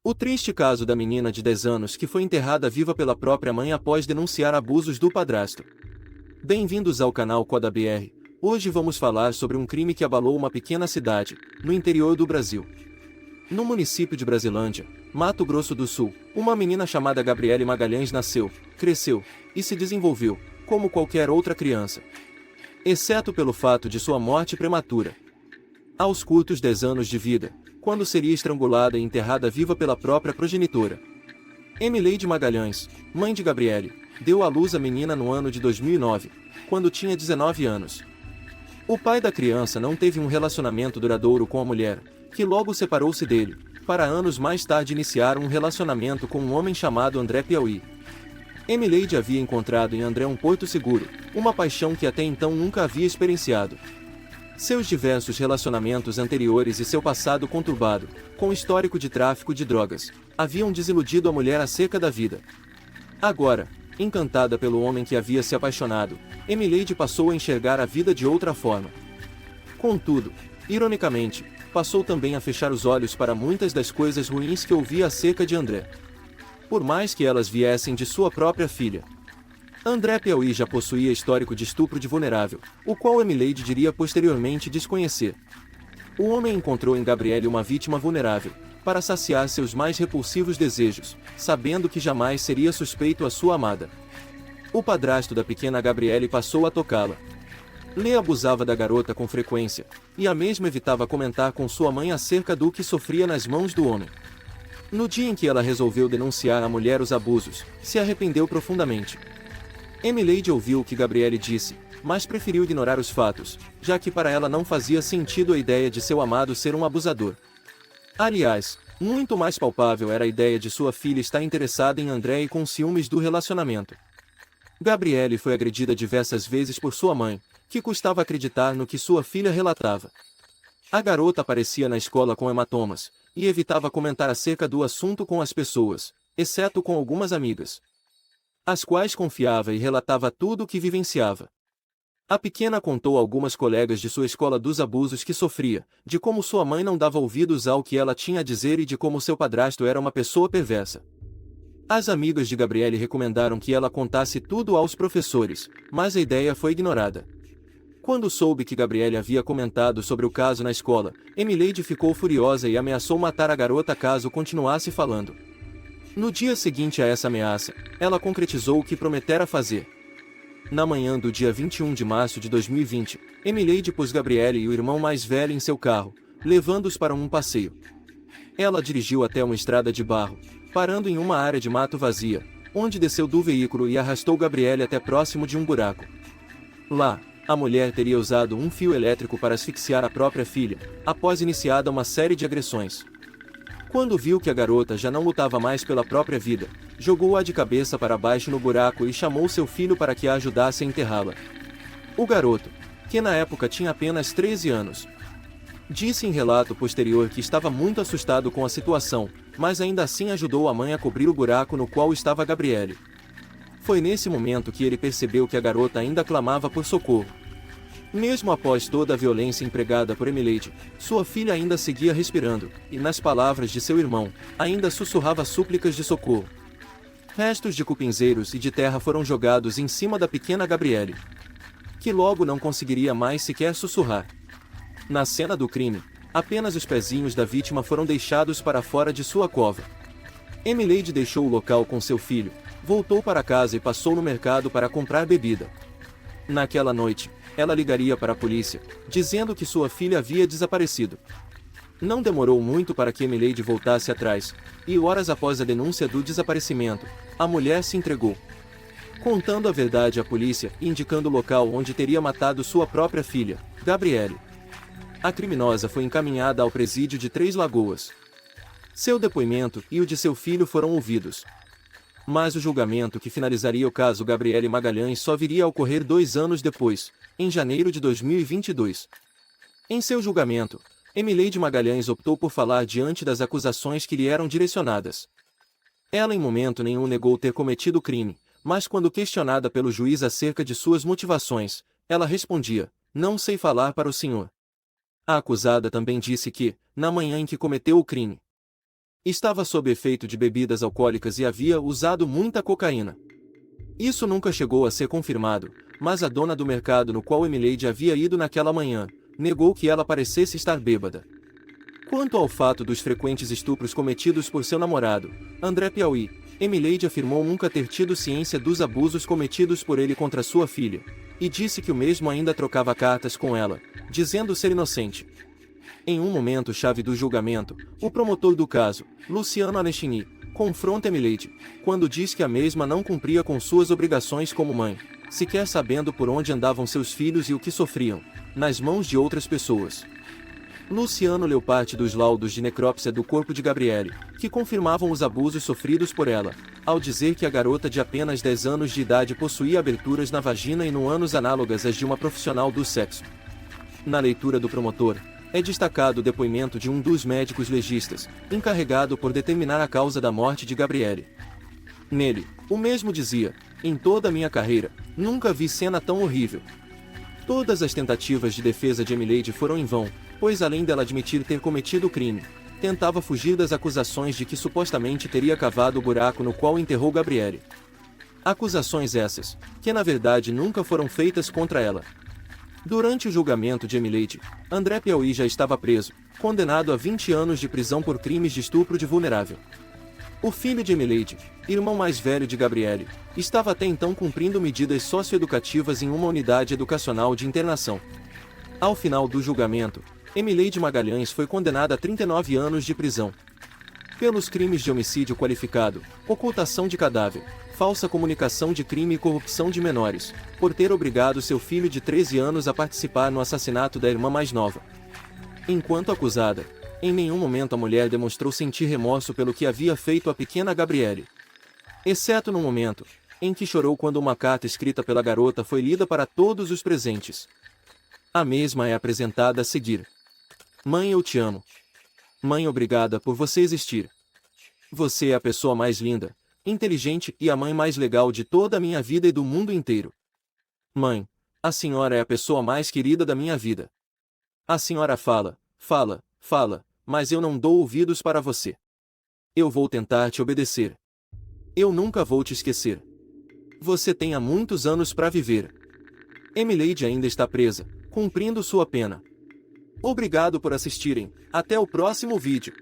O triste caso da menina de 10 anos que foi enterrada viva pela própria mãe após denunciar abusos do padrasto. Bem-vindos ao canal Coda BR. Hoje vamos falar sobre um crime que abalou uma pequena cidade, no interior do Brasil. No município de Brasilândia, Mato Grosso do Sul, uma menina chamada Gabriele Magalhães nasceu, cresceu e se desenvolveu, como qualquer outra criança. Exceto pelo fato de sua morte prematura. Aos curtos 10 anos de vida, quando seria estrangulada e enterrada viva pela própria progenitora. Emileide Magalhães, mãe de Gabriele, deu à luz a menina no ano de 2009, quando tinha 19 anos. O pai da criança não teve um relacionamento duradouro com a mulher, que logo separou-se dele, para anos mais tarde iniciar um relacionamento com um homem chamado André Piauí. Emileide havia encontrado em André um porto seguro, uma paixão que até então nunca havia experienciado. Seus diversos relacionamentos anteriores e seu passado conturbado, com histórico de tráfico de drogas, haviam desiludido a mulher acerca da vida. Agora, encantada pelo homem que havia se apaixonado, Emileide passou a enxergar a vida de outra forma. Contudo, ironicamente, passou também a fechar os olhos para muitas das coisas ruins que ouvia acerca de André. Por mais que elas viessem de sua própria filha. André Piauí já possuía histórico de estupro de vulnerável, o qual Emileide diria posteriormente desconhecer. O homem encontrou em Gabriele uma vítima vulnerável, para saciar seus mais repulsivos desejos, sabendo que jamais seria suspeito a sua amada. O padrasto da pequena Gabriele passou a tocá-la. Lê abusava da garota com frequência, e a mesma evitava comentar com sua mãe acerca do que sofria nas mãos do homem. No dia em que ela resolveu denunciar à mulher os abusos, se arrependeu profundamente. Emileide ouviu o que Gabriele disse, mas preferiu ignorar os fatos, já que para ela não fazia sentido a ideia de seu amado ser um abusador. Aliás, muito mais palpável era a ideia de sua filha estar interessada em André e com ciúmes do relacionamento. Gabriele foi agredida diversas vezes por sua mãe, que custava acreditar no que sua filha relatava. A garota aparecia na escola com hematomas, e evitava comentar acerca do assunto com as pessoas, exceto com algumas amigas, as quais confiava e relatava tudo o que vivenciava. A pequena contou a algumas colegas de sua escola dos abusos que sofria, de como sua mãe não dava ouvidos ao que ela tinha a dizer e de como seu padrasto era uma pessoa perversa. As amigas de Gabriele recomendaram que ela contasse tudo aos professores, mas a ideia foi ignorada. Quando soube que Gabriele havia comentado sobre o caso na escola, Emileide ficou furiosa e ameaçou matar a garota caso continuasse falando. No dia seguinte a essa ameaça, ela concretizou o que prometera fazer. Na manhã do dia 21 de março de 2020, Emileide pôs Gabriele e o irmão mais velho em seu carro, levando-os para um passeio. Ela dirigiu até uma estrada de barro, parando em uma área de mato vazia, onde desceu do veículo e arrastou Gabriele até próximo de um buraco. Lá, a mulher teria usado um fio elétrico para asfixiar a própria filha, após iniciada uma série de agressões. Quando viu que a garota já não lutava mais pela própria vida, jogou-a de cabeça para baixo no buraco e chamou seu filho para que a ajudasse a enterrá-la. O garoto, que na época tinha apenas 13 anos, disse em relato posterior que estava muito assustado com a situação, mas ainda assim ajudou a mãe a cobrir o buraco no qual estava Gabriele. Foi nesse momento que ele percebeu que a garota ainda clamava por socorro. Mesmo após toda a violência empregada por Emileide, sua filha ainda seguia respirando, e nas palavras de seu irmão, ainda sussurrava súplicas de socorro. Restos de cupinzeiros e de terra foram jogados em cima da pequena Gabriele, que logo não conseguiria mais sequer sussurrar. Na cena do crime, apenas os pezinhos da vítima foram deixados para fora de sua cova. Emileide deixou o local com seu filho, voltou para casa e passou no mercado para comprar bebida. Naquela noite, ela ligaria para a polícia, dizendo que sua filha havia desaparecido. Não demorou muito para que Emileide voltasse atrás, e horas após a denúncia do desaparecimento, a mulher se entregou. Contando a verdade à polícia e indicando o local onde teria matado sua própria filha, Gabriele. A criminosa foi encaminhada ao presídio de Três Lagoas. Seu depoimento e o de seu filho foram ouvidos. Mas o julgamento que finalizaria o caso Gabriele Magalhães só viria a ocorrer 2 anos depois, em janeiro de 2022. Em seu julgamento, Emileide Magalhães optou por falar diante das acusações que lhe eram direcionadas. Ela em momento nenhum negou ter cometido o crime, mas quando questionada pelo juiz acerca de suas motivações, ela respondia: "Não sei falar para o senhor." A acusada também disse que, na manhã em que cometeu o crime, Estava sob efeito de bebidas alcoólicas e havia usado muita cocaína. Isso nunca chegou a ser confirmado, mas a dona do mercado no qual Emileide havia ido naquela manhã, negou que ela parecesse estar bêbada. Quanto ao fato dos frequentes estupros cometidos por seu namorado, André Piauí, Emileide afirmou nunca ter tido ciência dos abusos cometidos por ele contra sua filha, e disse que o mesmo ainda trocava cartas com ela, dizendo ser inocente. Em um momento-chave do julgamento, o promotor do caso, Luciano Anechini, confronta Emileide, quando diz que a mesma não cumpria com suas obrigações como mãe, sequer sabendo por onde andavam seus filhos e o que sofriam, nas mãos de outras pessoas. Luciano leu parte dos laudos de necrópsia do corpo de Gabriele, que confirmavam os abusos sofridos por ela, ao dizer que a garota de apenas 10 anos de idade possuía aberturas na vagina e no ânus análogas às de uma profissional do sexo. Na leitura do promotor, é destacado o depoimento de um dos médicos legistas, encarregado por determinar a causa da morte de Gabriele. Nele, o mesmo dizia: "Em toda a minha carreira, nunca vi cena tão horrível." Todas as tentativas de defesa de Emileide foram em vão, pois além dela admitir ter cometido o crime, tentava fugir das acusações de que supostamente teria cavado o buraco no qual enterrou Gabriele. Acusações essas, que na verdade nunca foram feitas contra ela. Durante o julgamento de Emileide, André Piauí já estava preso, condenado a 20 anos de prisão por crimes de estupro de vulnerável. O filho de Emileide, irmão mais velho de Gabriele, estava até então cumprindo medidas socioeducativas em uma unidade educacional de internação. Ao final do julgamento, Emileide Magalhães foi condenada a 39 anos de prisão. Pelos crimes de homicídio qualificado, ocultação de cadáver, falsa comunicação de crime e corrupção de menores, por ter obrigado seu filho de 13 anos a participar no assassinato da irmã mais nova. Enquanto acusada, em nenhum momento a mulher demonstrou sentir remorso pelo que havia feito à pequena Gabriele. Exceto no momento em que chorou quando uma carta escrita pela garota foi lida para todos os presentes. A mesma é apresentada a seguir. "Mãe, eu te amo. Mãe, obrigada por você existir. Você é a pessoa mais linda, inteligente e a mãe mais legal de toda a minha vida e do mundo inteiro. Mãe, a senhora é a pessoa mais querida da minha vida. A senhora fala, fala, fala, mas eu não dou ouvidos para você. Eu vou tentar te obedecer. Eu nunca vou te esquecer. Você tem há muitos anos para viver." Emileide ainda está presa, cumprindo sua pena. Obrigado por assistirem. Até o próximo vídeo.